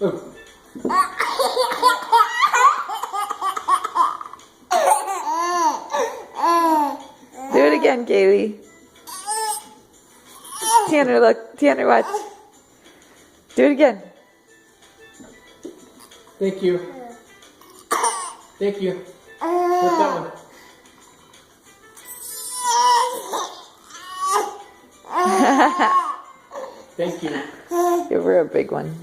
Oh. Do it again, Kaylee. Tanner, look. Tanner, watch. Do it again. Thank you. Thank you. What's that one? Thank you. Give her a big one.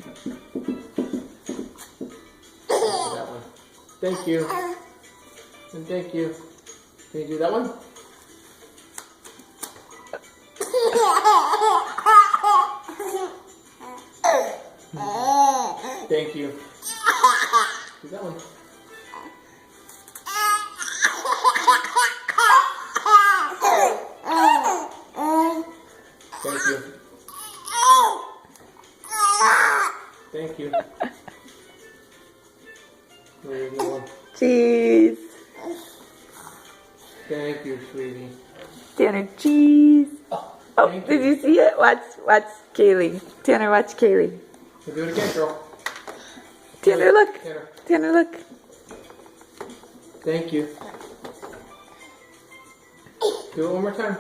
That one. Thank you. And thank you. Can you do that one? Thank you. Do that one. Thank you. Thank you. There's no one. Cheese. Thank you, sweetie. Tanner, cheese. Oh, Thank did you see it? Watch Kaylee. Tanner, watch Kaylee. We'll do it again, girl. Tanner, look. Tanner. Tanner, look. Thank you. Do it one more time.